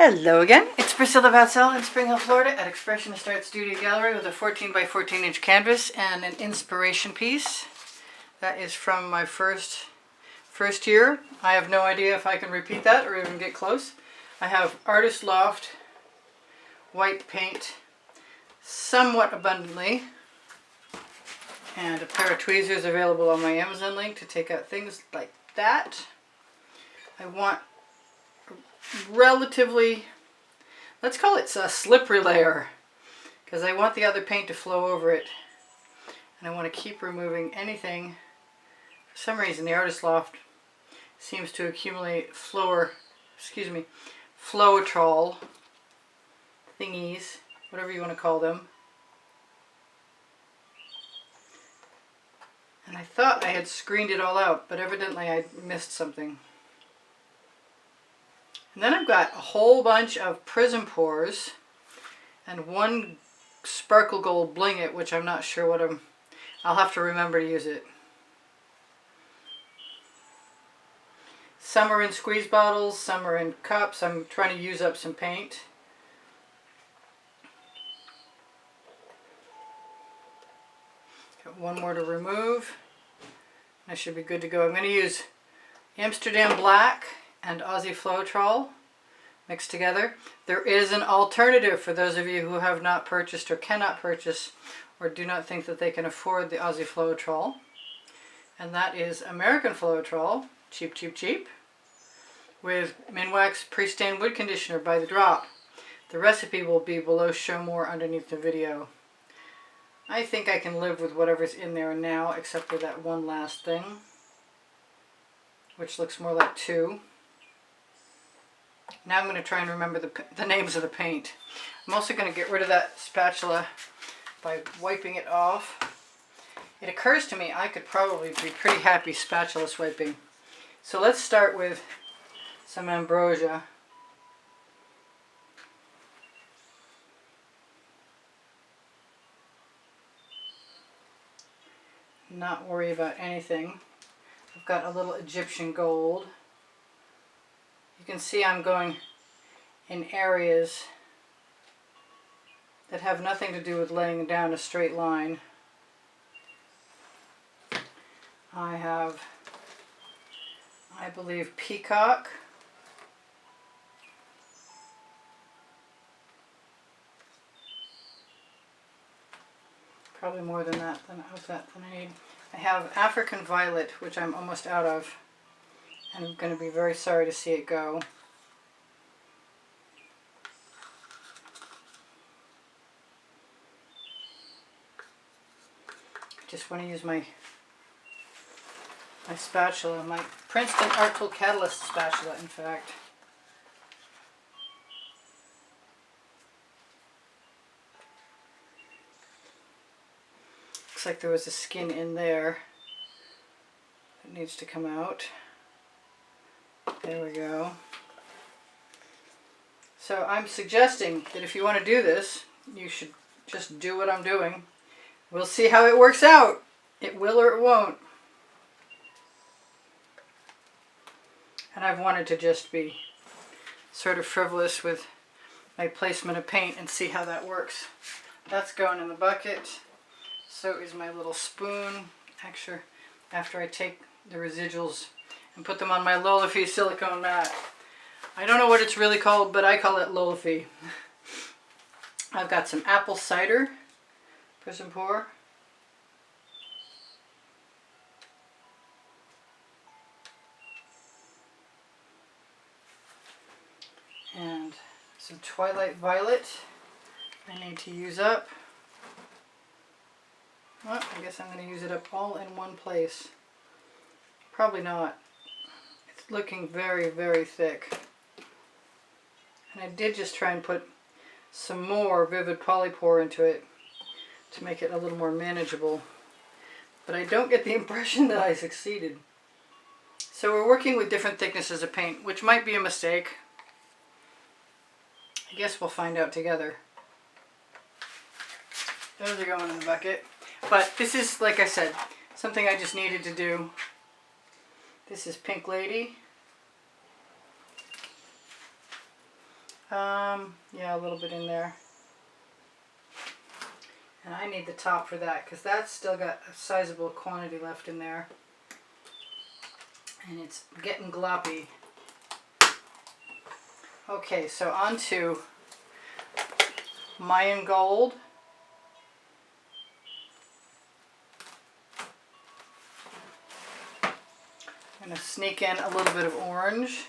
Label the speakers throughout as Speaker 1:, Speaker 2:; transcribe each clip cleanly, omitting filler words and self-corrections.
Speaker 1: Hello again, it's Priscilla Batzell in Spring Hill, Florida at Expressionist Art Studio Gallery with a 14 by 14 inch canvas and an inspiration piece. That is from my first year. I have no idea if I can repeat that or even get close. I have Artist Loft white paint somewhat abundantly and a pair of tweezers available on my Amazon link to take out things like that. I want relatively, let's call it a slippery layer, because I want the other paint to flow over it, and I want to keep removing anything. For some reason the Artist Loft seems to accumulate Floetrol thingies, whatever you want to call them. And I thought I had screened it all out, but evidently I missed something. And then I've got a whole bunch of Prizm pours and one sparkle gold bling it, which I'm not sure what I'll have to remember to use it. Some are in squeeze bottles, some are in cups. I'm trying to use up some paint. Got one more to remove. I should be good to go. I'm going to use Amsterdam Black and Aussie Floetrol mixed together. There is an alternative for those of you who have not purchased or cannot purchase or do not think that they can afford the Aussie Floetrol, and that is American Floetrol, cheap, cheap, cheap, with Minwax Pre-Stained Wood Conditioner by the drop. The recipe will be below Show More underneath the video. I think I can live with whatever's in there now, except for that one last thing, which looks more like two. Now I'm going to try and remember the names of the paint. I'm also going to get rid of that spatula by wiping it off. It occurs to me I could probably be pretty happy spatula swiping. So let's start with some ambrosia. Not worry about anything. I've got a little Egyptian gold. You can see I'm going in areas that have nothing to do with laying down a straight line. I have, I believe, peacock. Probably more than that than I need. I have African violet, which I'm almost out of, and I'm going to be very sorry to see it go. I just want to use my spatula, my Princeton Art Tool Catalyst spatula, in fact. Looks like there was a skin in there. It needs to come out. There we go. So I'm suggesting that if you want to do this, you should just do what I'm doing. We'll see how it works out. It will or it won't. And I've wanted to just be sort of frivolous with my placement of paint and see how that works. That's going in the bucket. So is my little spoon. Actually, after I take the residuals and put them on my Lolafy silicone mat. I don't know what it's really called, but I call it Lolafy. I've got some apple cider for some pour. And some Twilight violet I need to use up. Well, I guess I'm going to use it up all in one place. Probably not. It's looking very, very thick. And I did just try and put some more Vivid Polypore into it to make it a little more manageable. But I don't get the impression that I succeeded. So we're working with different thicknesses of paint, which might be a mistake. I guess we'll find out together. Those are going in the bucket. But this is, like I said, something I just needed to do. This is Pink Lady. Yeah, a little bit in there. And I need the top for that because that's still got a sizable quantity left in there. And it's getting gloppy. Okay, so on to Mayan Gold. I'm going to sneak in a little bit of orange.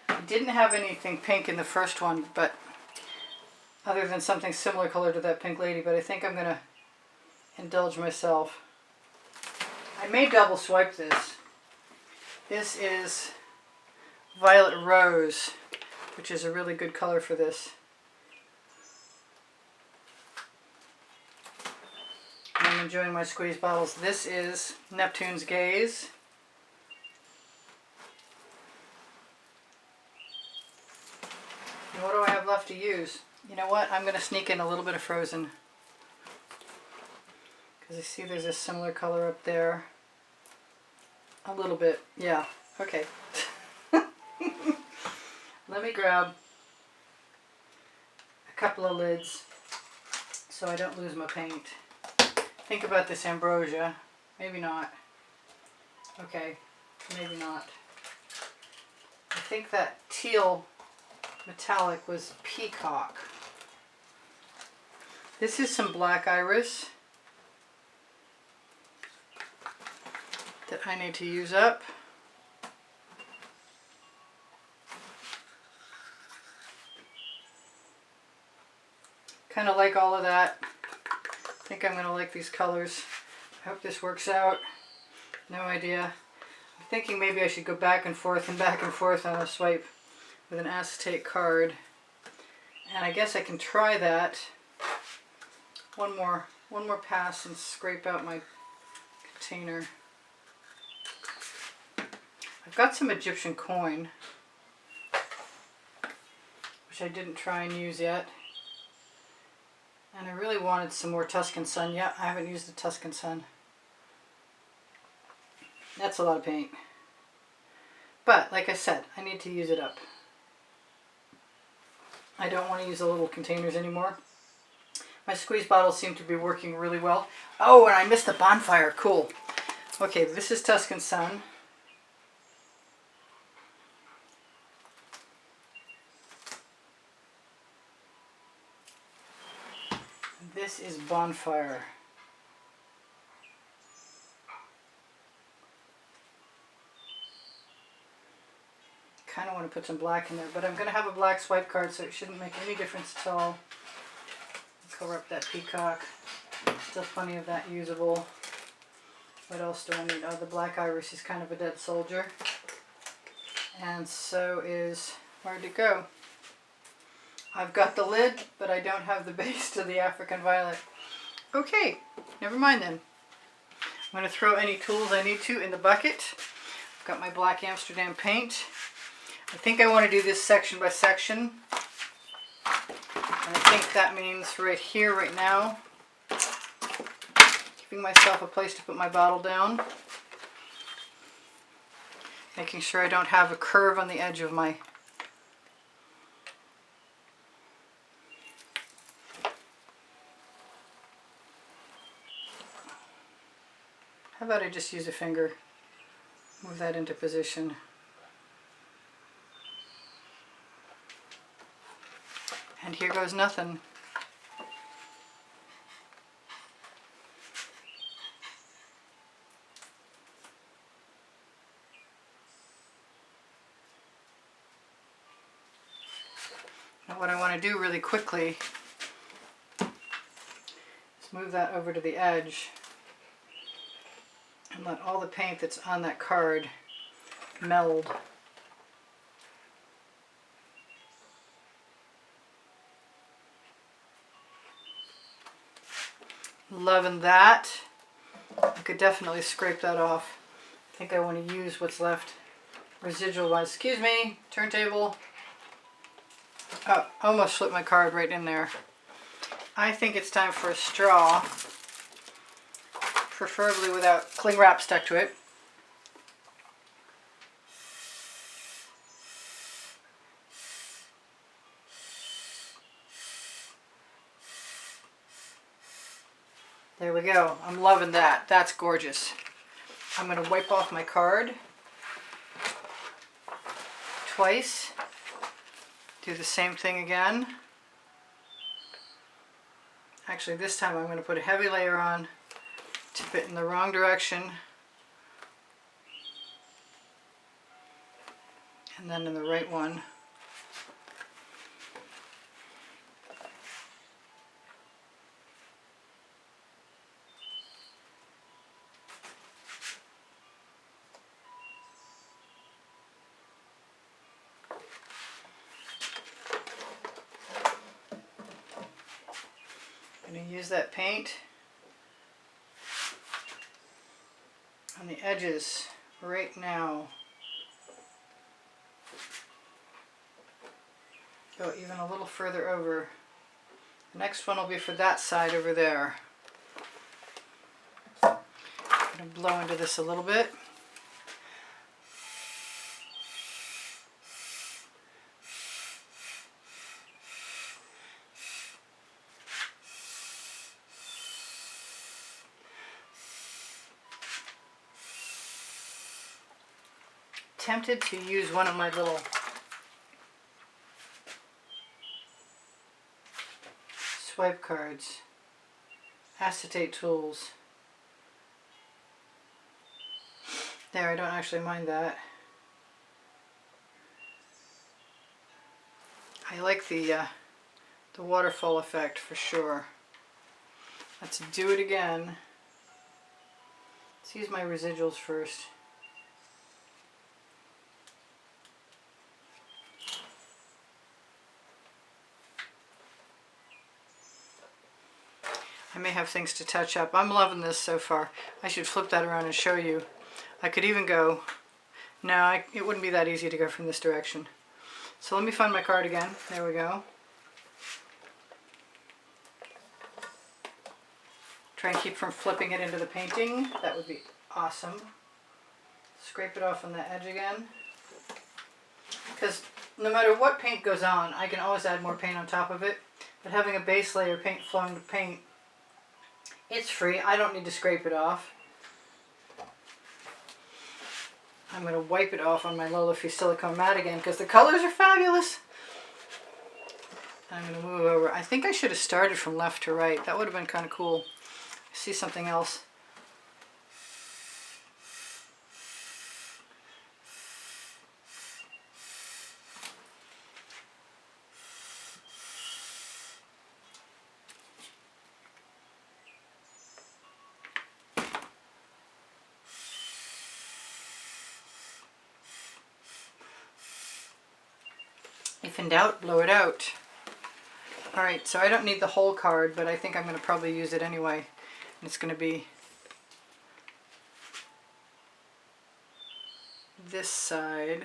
Speaker 1: I didn't have anything pink in the first one, but other than something similar color to that pink lady, but I think I'm going to indulge myself. I may double swipe this. This is Violet Rose, which is a really good color for this. I'm enjoying my squeeze bottles. This is Neptune's Gaze. And what do I have left to use? You know what? I'm going to sneak in a little bit of Frozen. Because I see there's a similar color up there. A little bit. Yeah. Okay. Let me grab a couple of lids so I don't lose my paint. Think about this ambrosia. Maybe not. Okay. Maybe not. I think that teal metallic was Peacock. This is some black iris that I need to use up. Kind of like all of that. I think I'm going to like these colors. I hope this works out. No idea. I'm thinking maybe I should go back and forth on a swipe with an acetate card. And I guess I can try that. One more pass and scrape out my container. I've got some Egyptian coin, which I didn't try and use yet. And I really wanted some more Tuscan Sun. Yeah, I haven't used the Tuscan Sun. That's a lot of paint. But, like I said, I need to use it up. I don't want to use the little containers anymore. My squeeze bottles seem to be working really well. Oh, and I missed the bonfire. Cool. Okay, this is Tuscan Sun. This is Bonfire. Kind of want to put some black in there, but I'm going to have a black swipe card, so it shouldn't make any difference at all. Cover up that peacock. Still plenty of that usable. What else do I need? Oh, the black iris is kind of a dead soldier. And so is, where'd it go? I've got the lid, but I don't have the base to the African violet. Okay, never mind then. I'm going to throw any tools I need to in the bucket. I've got my black Amsterdam paint. I think I want to do this section by section. And I think that means right here, right now, giving myself a place to put my bottle down. Making sure I don't have a curve on the edge of my How about I just use a finger, move that into position. And here goes nothing. Now what I want to do really quickly is move that over to the edge and let all the paint that's on that card meld. Loving that. I could definitely scrape that off. I think I want to use what's left residual wise. Excuse me, turntable. Oh, almost slipped my card right in there. I think it's time for a straw, preferably without cling wrap stuck to it. There we go. I'm loving that. That's gorgeous. I'm going to wipe off my card twice. Do the same thing again. Actually, this time I'm going to put a heavy layer on, tip it in the wrong direction, and then in the right one. I'm going to use that paint on the edges right now. Go even a little further over. The next one will be for that side over there. I'm going to blow into this a little bit. Tempted to use one of my little swipe cards, acetate tools. There, I don't actually mind that. I like the waterfall effect for sure. Let's do it again. Let's use my residuals first. I may have things to touch up. I'm loving this so far. I should flip that around and show you. I could even go, no, it wouldn't be that easy to go from this direction. So let me find my card again. There we go. Try and keep from flipping it into the painting. That would be awesome. Scrape it off on the edge again. Because no matter what paint goes on, I can always add more paint on top of it. But having a base layer paint flowing to paint, it's free. I don't need to scrape it off. I'm going to wipe it off on my Low Liffey silicone mat again because the colors are fabulous. I'm going to move over. I think I should have started from left to right. That would have been kind of cool. I see something else. If in doubt, blow it out. Alright, so I don't need the whole card, but I think I'm going to probably use it anyway. And it's going to be this side.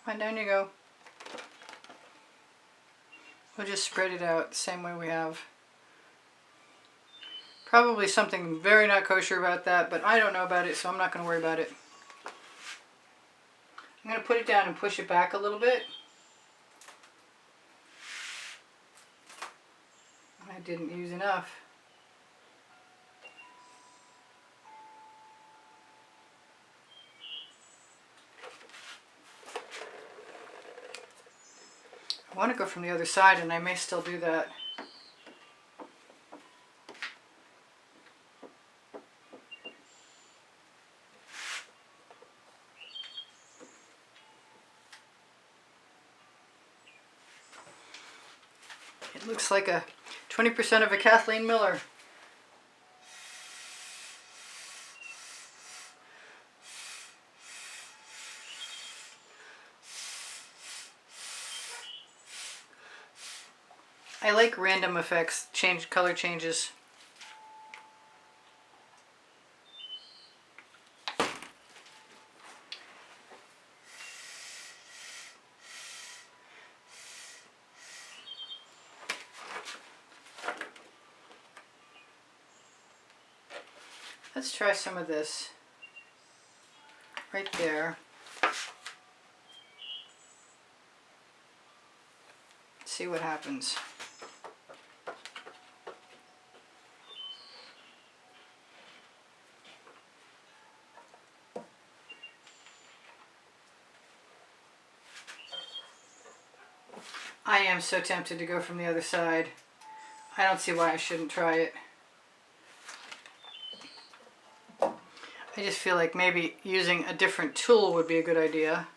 Speaker 1: Come on, down you go. We'll just spread it out the same way we have. Probably something very not kosher about that, but I don't know about it, so I'm not going to worry about it. I'm going to put it down and push it back a little bit. I didn't use enough. I want to go from the other side, and I may still do that. It looks like a 20% of a Kathleen Miller. I like random effects, color changes. Let's try some of this right there. see what happens. I am so tempted to go from the other side. I don't see why I shouldn't try it. I just feel like maybe using a different tool would be a good idea.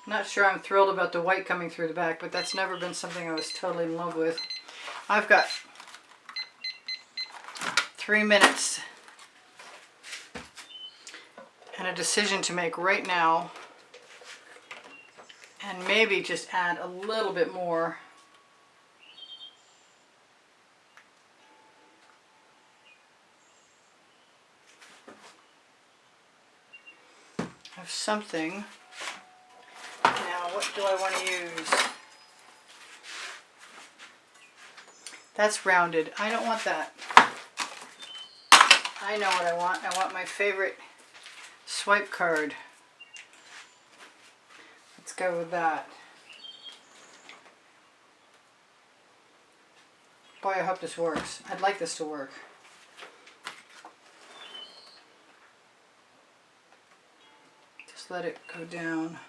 Speaker 1: I'm not sure I'm thrilled about the white coming through the back, but that's never been something I was totally in love with. I've got 3 minutes and a decision to make right now, and maybe just add a little bit more. Of something. Now, what do I want to use? That's rounded. I don't want that. I know what I want. I want my favorite swipe card. Let's go with that. Boy, I hope this works. I'd like this to work. Just let it go down.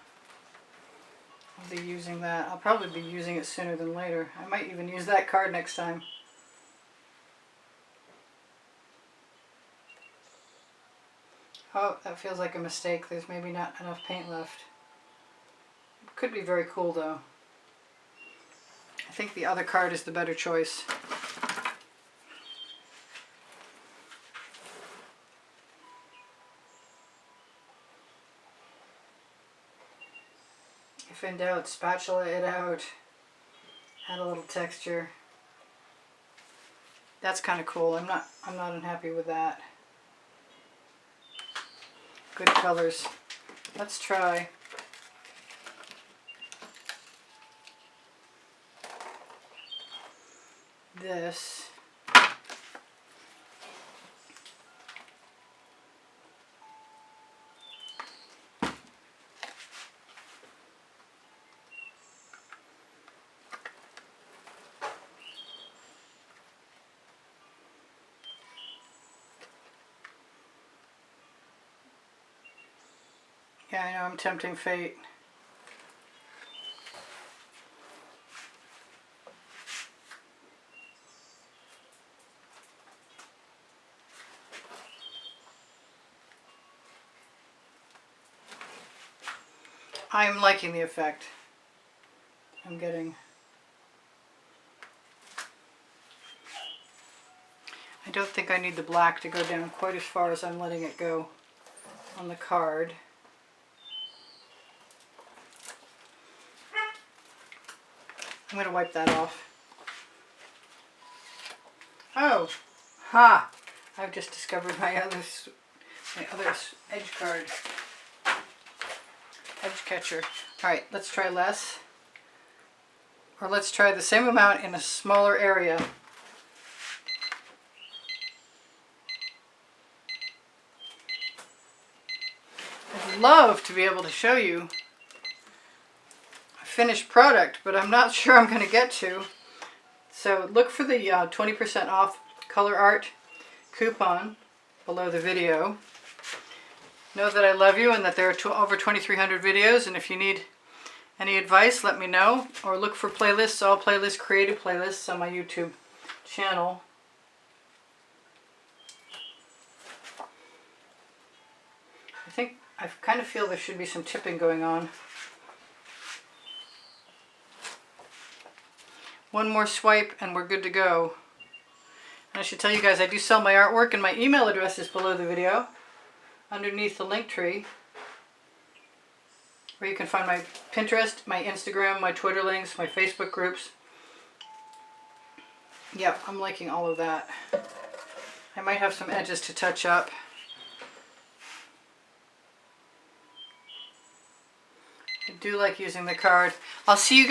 Speaker 1: I'll be using that. I'll probably be using it sooner than later. I might even use that card next time. Oh, that feels like a mistake. There's maybe not enough paint left. It could be very cool though. I think the other card is the better choice. If in doubt, spatula it out. Add a little texture. That's kind of cool. I'm not unhappy with that. Good colors. Let's try this. Yeah, I know, I'm tempting fate. I'm liking the effect I'm getting. I don't think I need the black to go down quite as far as I'm letting it go on the card. I'm going to wipe that off. Oh, ha! I've just discovered my other edge card. Edge catcher. Alright, let's try less. Or let's try the same amount in a smaller area. I'd love to be able to show you a finished product, but I'm not sure I'm going to get to. So look for the 20% off color art coupon below the video. Know that I love you and that there are over 2,300 videos, and if you need any advice, let me know. Or look for playlists, all playlists, creative playlists on my YouTube channel. I kind of feel there should be some tipping going on. One more swipe and we're good to go. And I should tell you guys, I do sell my artwork, and my email address is below the video, underneath the link tree, where you can find my Pinterest, my Instagram, my Twitter links, my Facebook groups. Yep, I'm liking all of that. I might have some edges to touch up. I do like using the card. I'll see you guys.